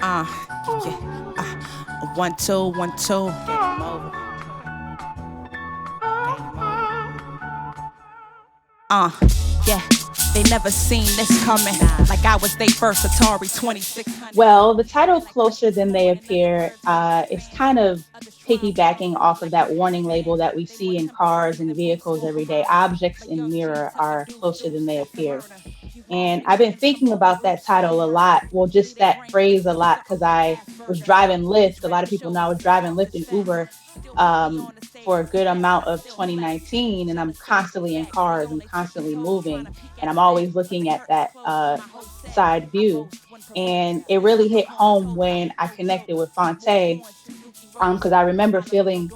Yeah. 1 2 1 2. Game over. Game over. Yeah. They never seen this coming. Like I was they first Atari 2600. Well, the title Closer Than They Appear is kind of piggybacking off of that warning label that we see in cars and vehicles every day. Objects in mirror are closer than they appear. And I've been thinking about that title a lot. Well, just that phrase a lot because I was driving Lyft. A lot of people know I was driving Lyft and Uber for a good amount of 2019. And I'm constantly in cars, I'm constantly moving, and I'm always looking at that side view. And it really hit home when I connected with Fonte, because I remember feeling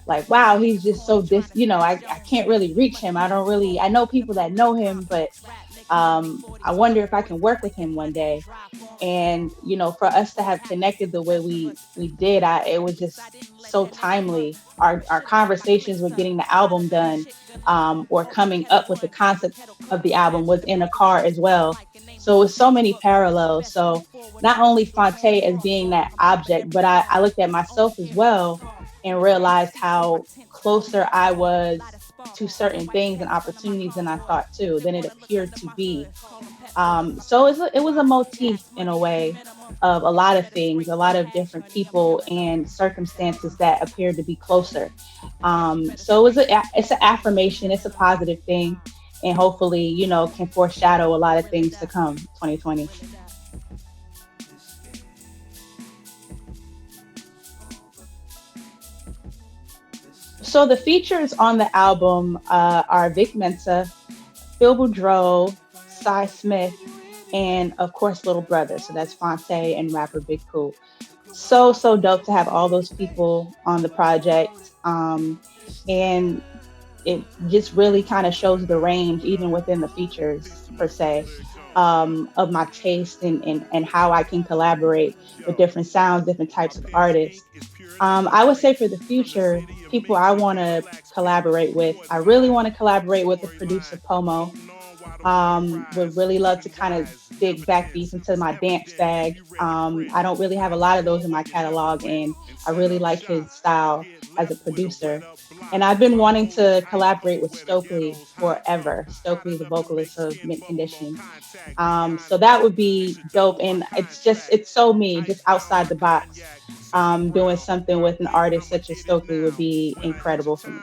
like, wow, he's just so I can't really reach him. I don't really, I know people that know him, but I wonder if I can work with him one day. And for us to have connected the way we did, it was just so timely. Our conversations with getting the album done, or coming up with the concept of the album, was in a car as well. So it was so many parallels. So not only Fonte as being that object, but I looked at myself as well and realized how closer I was to certain things and opportunities than I thought too, than it appeared to be. So it was a motif in a way of a lot of things, a lot of different people and circumstances that appeared to be closer. So it's an affirmation, it's a positive thing, and hopefully, can foreshadow a lot of things to come 2020. So the features on the album are Vic Mensa, Phil Boudreau, Cy Smith, and of course Little Brother. So that's Fonte and rapper Big Pooh. So dope to have all those people on the project. And it just really kind of shows the range, even within the features per se, of my taste and how I can collaborate with different sounds, different types of artists. I would say for the future, people I want to collaborate with, I really want to collaborate with the producer Pomo. Would really love to kind of dig back deep into my dance bag. I don't really have a lot of those in my catalog, and I really like his style as a producer. And I've been wanting to collaborate with Stokely forever. Stokely, the vocalist of Mint Condition. So that would be dope. And it's so me, just outside the box. Doing something with an artist such as Stokely would be incredible for me.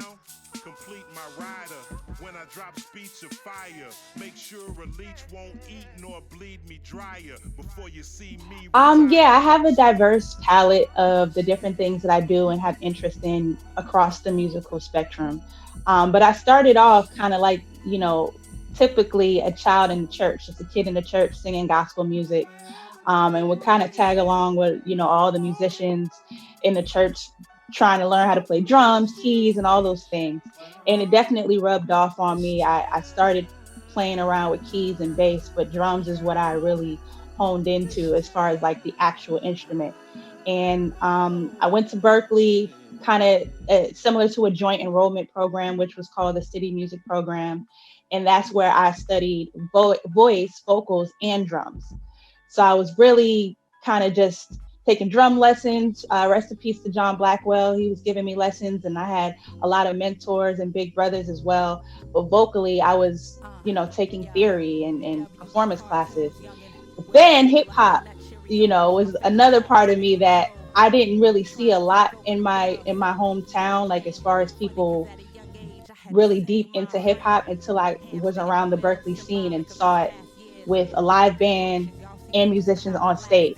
Complete my rider. When I drop speech of fire, make sure a leech won't eat nor bleed me drier. Before you see me Yeah, I retire. have a diverse palette of the different things that I do and have interest in across the musical spectrum. But I started off kind of like, typically a child in the church, just a kid in the church singing gospel music, and would kind of tag along with, all the musicians in the church trying to learn how to play drums, keys, and all those things. And it definitely rubbed off on me. I started playing around with keys and bass, but drums is what I really honed into as far as like the actual instrument. And I went to Berkeley, kind of similar to a joint enrollment program, which was called the City Music Program. And that's where I studied voice, vocals, and drums. So I was really kind of just taking drum lessons. Rest in peace to John Blackwell. He was giving me lessons, and I had a lot of mentors and big brothers as well. But vocally, I was, taking theory and performance classes. But then hip hop, was another part of me that I didn't really see a lot in my hometown, like as far as people really deep into hip hop until I was around the Berkeley scene and saw it with a live band and musicians on stage.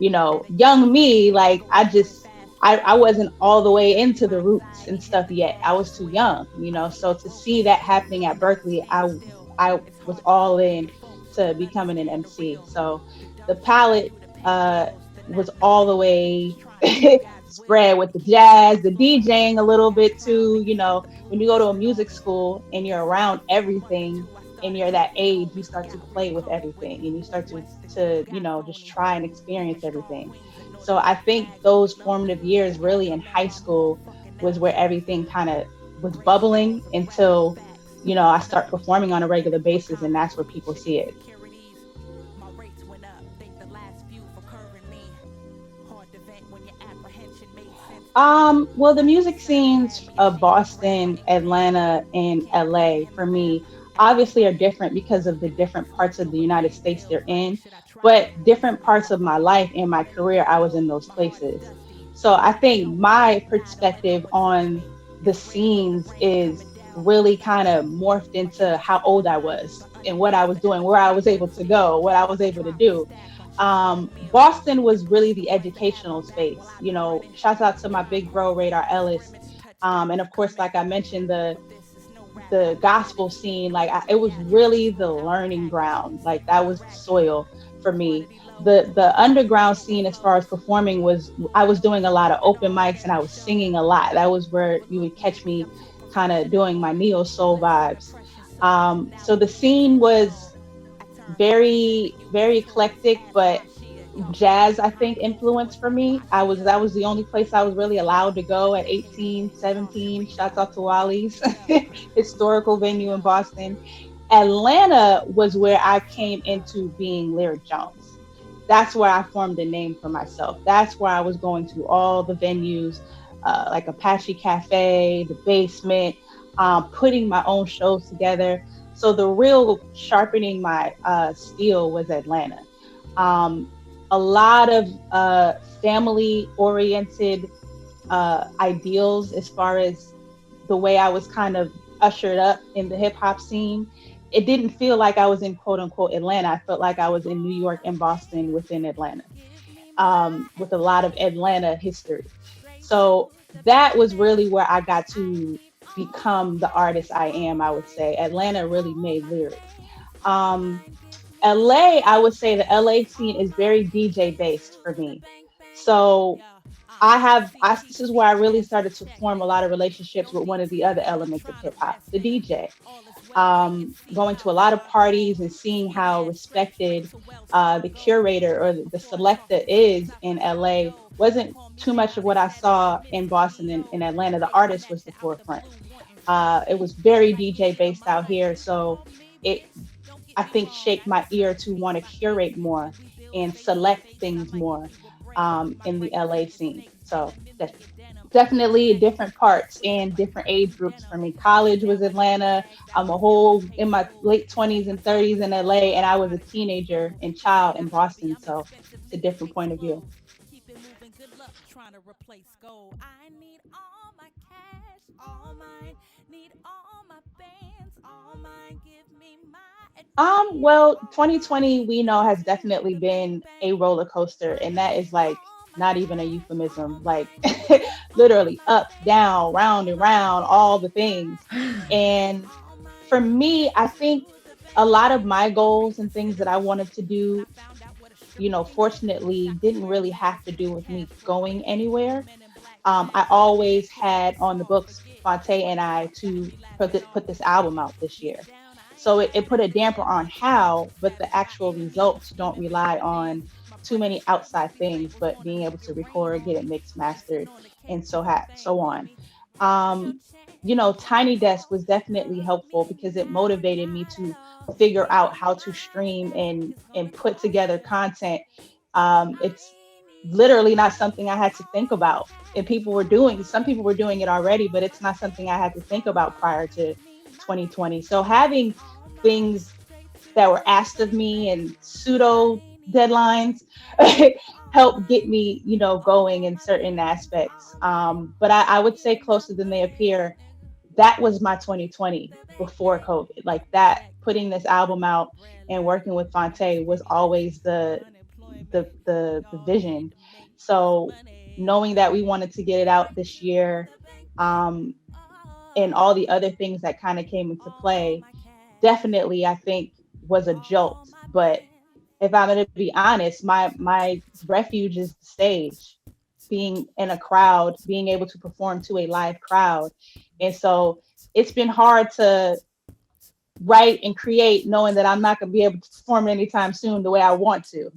Young me, like I wasn't all the way into the roots and stuff yet. I was too young, so to see that happening at Berkeley, I was all in to becoming an MC. So the palette was all the way spread with the jazz, the DJing a little bit too. When you go to a music school and you're around everything and you're that age, you start to play with everything and you start to just try and experience everything. So I think those formative years really in high school was where everything kind of was bubbling until I start performing on a regular basis, and that's where people see it. Well, the music scenes of Boston, Atlanta, and LA for me obviously are different because of the different parts of the United States they're in, but different parts of my life and my career, I was in those places. So I think my perspective on the scenes is really kind of morphed into how old I was and what I was doing, where I was able to go, what I was able to do. Boston was really the educational space. You know, shouts out to my big bro Radar Ellis, and of course, like I mentioned, the gospel scene. Like it was really the learning ground. Like that was the soil for me. The underground scene, as far as performing, was I was doing a lot of open mics and I was singing a lot. That was where you would catch me kind of doing my neo soul vibes. So the scene was very eclectic, but jazz I think influence for me. That was the only place I was really allowed to go at 18, 17. Shouts out to Wally's historical venue in Boston. Atlanta was where I came into being Lyric Jones. That's where I formed a name for myself. That's where I was going to all the venues, like Apache Cafe, the basement, putting my own shows together. So the real sharpening my steel was Atlanta. Um, a lot of family oriented ideals as far as the way I was kind of ushered up in the hip hop scene. It didn't feel like I was in quote unquote Atlanta. I felt like I was in New York and Boston within Atlanta, with a lot of Atlanta history. So that was really where I got to become the artist I am, I would say. Atlanta really made lyric. Um, LA, I would say the LA scene is very DJ based for me. So this is where I really started to form a lot of relationships with one of the other elements of hip hop, the DJ. Going to a lot of parties and seeing how respected the curator or the selector is in LA wasn't too much of what I saw in Boston and in Atlanta. The artist was the forefront. It was very DJ based out here, so it I think shaped my ear to want to curate more and select things more in the LA scene. So definitely different parts and different age groups for me. College was Atlanta. I'm a whole in my late 20s and 30s in LA, and I was a teenager and child in Boston. So it's a different point of view. Well, 2020 we know has definitely been a roller coaster, and that is like not even a euphemism. Like literally up, down, round and round, all the things. And for me, I think a lot of my goals and things that I wanted to do, fortunately didn't really have to do with me going anywhere. I always had on the books Fonte and I to put this album out this year. So it put a damper on how, but the actual results don't rely on too many outside things, but being able to record, get it mixed, mastered, and so on. Um, Tiny Desk was definitely helpful because it motivated me to figure out how to stream and put together content. It's literally not something I had to think about. And some people were doing it already, but it's not something I had to think about prior to 2020. So having things that were asked of me and pseudo deadlines helped get me, going in certain aspects. But I would say closer than they appear, that was my 2020 before COVID. Like that, putting this album out and working with Fonte was always the vision. So knowing that we wanted to get it out this year, um, and all the other things that kind of came into play, definitely I think was a jolt. But if I'm going to be honest, my refuge is the stage, being in a crowd, being able to perform to a live crowd. And so it's been hard to write and create knowing that I'm not going to be able to perform anytime soon the way I want to.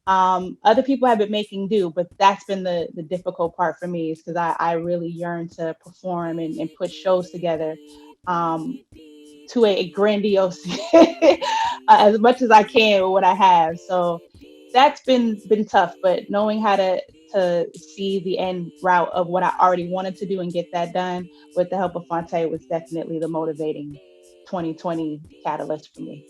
Other people have been making do, but that's been the difficult part for me is because I really yearn to perform and put shows together, um, to a grandiose as much as I can with what I have. So that's been tough, but knowing how to see the end route of what I already wanted to do and get that done with the help of Fonte was definitely the motivating 2020 catalyst for me.